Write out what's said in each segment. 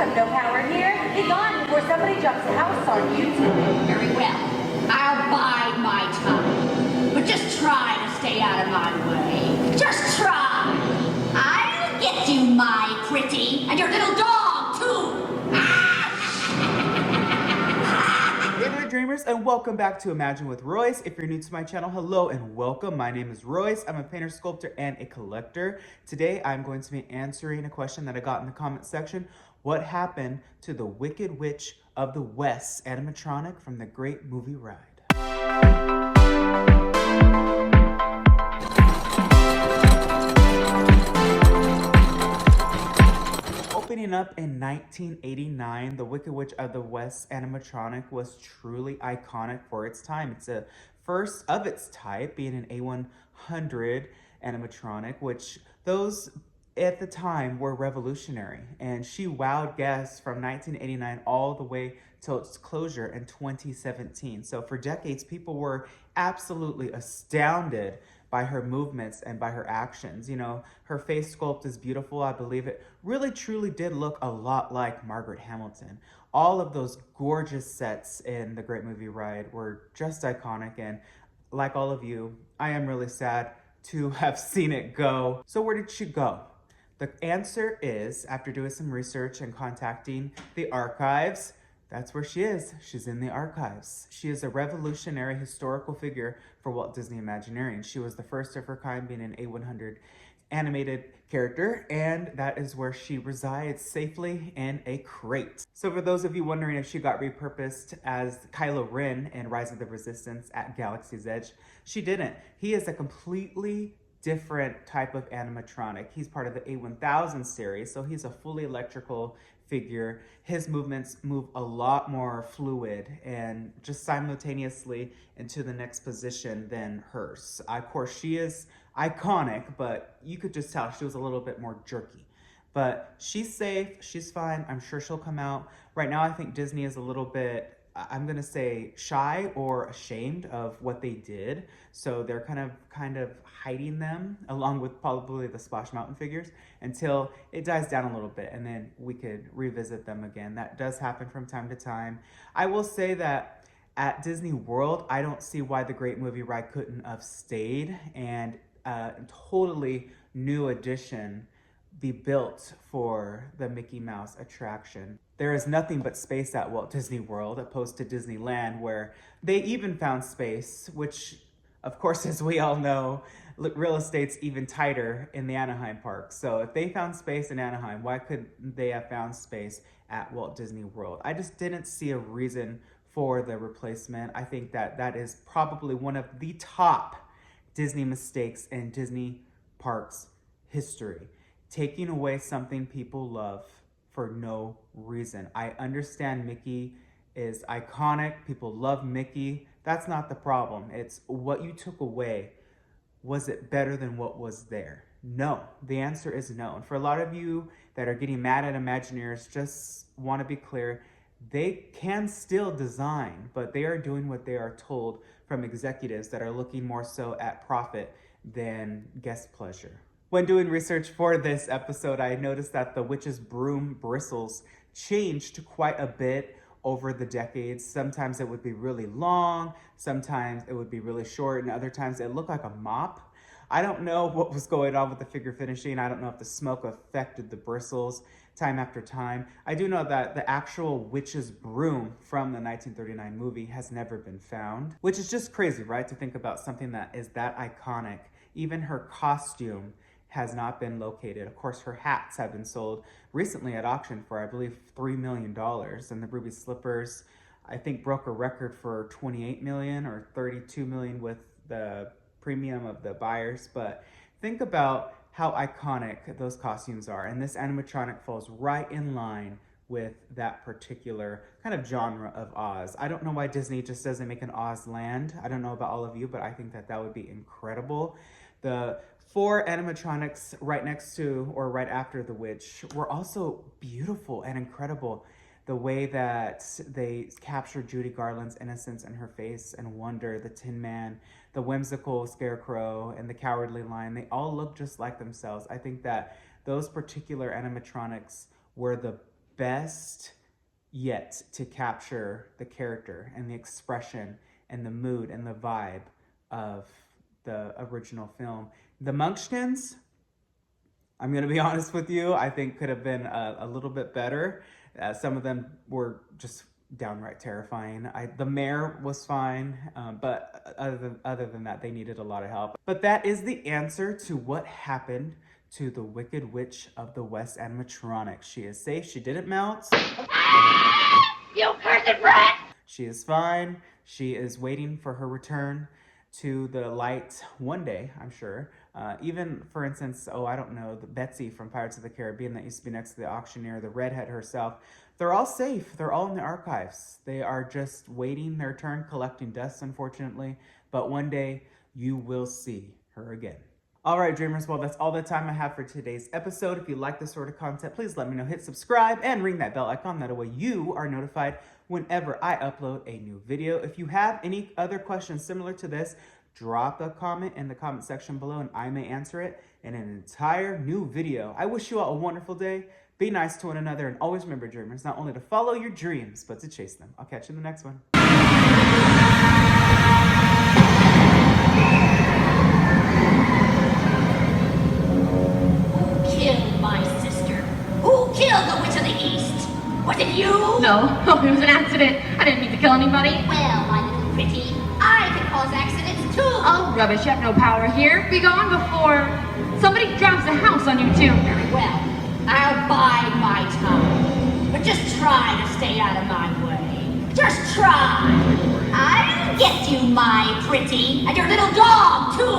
have no power here. Be gone before somebody jumps a house on you. Very well. I'll bide my time. But just try to stay out of my way. Just try. I'll get you, my pretty, and your little dog, too. Hey there, dreamers, and welcome back to Imagine with Royce. If you're new to my channel, hello and welcome. My name is Royce. I'm a painter, sculptor, and a collector. Today, I'm going to be answering a question that I got in the comment section. What happened to the Wicked Witch of the West animatronic from the Great Movie Ride? Opening up in 1989, the Wicked Witch of the West animatronic was truly iconic for its time. It's a first of its type, being an A100 animatronic, which those at the time were revolutionary. And she wowed guests from 1989 all the way till its closure in 2017. So for decades, people were absolutely astounded by her movements and by her actions. You know, her face sculpt is beautiful. I believe it really truly did look a lot like Margaret Hamilton. All of those gorgeous sets in the Great Movie Ride were just iconic, and like all of you, I am really sad to have seen it go. So where did she go? The answer is, after doing some research and contacting the archives, that's where she is. She's in the archives. She is a revolutionary historical figure for Walt Disney Imagineering. She was the first of her kind, being an A100 animated character, and that is where she resides safely in a crate. So for those of you wondering if she got repurposed as Kylo Ren in Rise of the Resistance at Galaxy's Edge, she didn't. He is a completely different type of animatronic. He's part of the A1000 series, so he's a fully electrical figure. His movements move a lot more fluid and just simultaneously into the next position than hers. Of course, she is iconic, but you could just tell she was a little bit more jerky. But she's safe, she's fine. I'm sure she'll come out. Right now, I think Disney is a little bit, I'm gonna say, shy or ashamed of what they did. So they're kind of hiding them along with probably the Splash Mountain figures until it dies down a little bit, and then we could revisit them again. That does happen from time to time. I will say that at Disney World, I don't see why the Great Movie Ride couldn't have stayed and totally new addition be built for the Mickey Mouse attraction. There is nothing but space at Walt Disney World, opposed to Disneyland, where they even found space, which, of course, as we all know, real estate's even tighter in the Anaheim park. So if they found space in Anaheim, why couldn't they have found space at Walt Disney World? I just didn't see a reason for the replacement. I think that that is probably one of the top Disney mistakes in Disney parks history. Taking away something people love for no reason. I understand Mickey is iconic. People love Mickey. That's not the problem. It's what you took away. Was it better than what was there? No. The answer is no. And for a lot of you that are getting mad at Imagineers, just want to be clear, they can still design, but they are doing what they are told from executives that are looking more so at profit than guest pleasure. When doing research for this episode, I noticed that the witch's broom bristles changed quite a bit over the decades. Sometimes it would be really long, sometimes it would be really short, and other times it looked like a mop. I don't know what was going on with the figure finishing. I don't know if the smoke affected the bristles time after time. I do know that the actual witch's broom from the 1939 movie has never been found, which is just crazy, right? To think about something that is that iconic. Even her costume has not been located. Of course, her hats have been sold recently at auction for, I believe, $3 million. And the ruby slippers, I think, broke a record for 28 million or 32 million with the premium of the buyers. But think about how iconic those costumes are. And this animatronic falls right in line with that particular kind of genre of Oz. I don't know why Disney just doesn't make an Oz land. I don't know about all of you, but I think that that would be incredible. The 4 animatronics right next to or right after the witch were also beautiful and incredible. The way that they captured Judy Garland's innocence in her face and wonder, the Tin Man, the whimsical Scarecrow, and the Cowardly Lion, they all look just like themselves. I think that those particular animatronics were the best yet to capture the character and the expression and the mood and the vibe of the original film. The Munchkins, I'm gonna be honest with you, I think could have been a little bit better. Some of them were just downright terrifying. The mayor was fine, but other than that, they needed a lot of help. But that is the answer to what happened to the Wicked Witch of the West animatronic. She is safe. She didn't melt. You cursed brat! She is fine. She is waiting for her return to the light one day, I'm sure. Even, for instance, I don't know, the Betsy from Pirates of the Caribbean that used to be next to the auctioneer, the redhead herself, they're all safe. They're all in the archives. They are just waiting their turn, collecting dust, unfortunately. But one day, you will see her again. All right, dreamers, well, that's all the time I have for today's episode. If you like this sort of content, please let me know. Hit subscribe and ring that bell icon. That way you are notified whenever I upload a new video. If you have any other questions similar to this, drop a comment in the comment section below and I may answer it in an entire new video. I wish you all a wonderful day. Be nice to one another, and always remember, dreamers, not only to follow your dreams, but to chase them. I'll catch you in the next one. Killed my sister. Who killed the Witch of the East? Was it you? No, it was an accident. I didn't mean to kill anybody. Well, my little pretty, I can cause accidents too. Oh, rubbish. You have no power here. Be gone before somebody drives a house on you, too. Very well. I'll bide my time. But just try to stay out of my way. Just try. I'll get you, my pretty, and your little dog, too.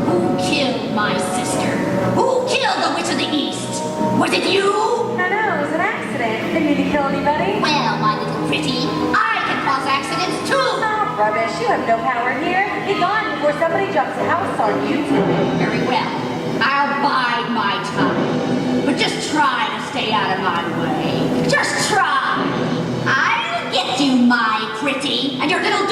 Who killed my sister? Who killed the Witch of the East? Was it you? No, it was an accident. Didn't mean to kill anybody. Well, my little pretty, I can cause accidents, too. Oh, rubbish. You have no power here. Be gone before somebody jumps a house on you. Very well. I'll bide my time. But just try to stay out of my way. Just try. I'll get you, my pretty, and your little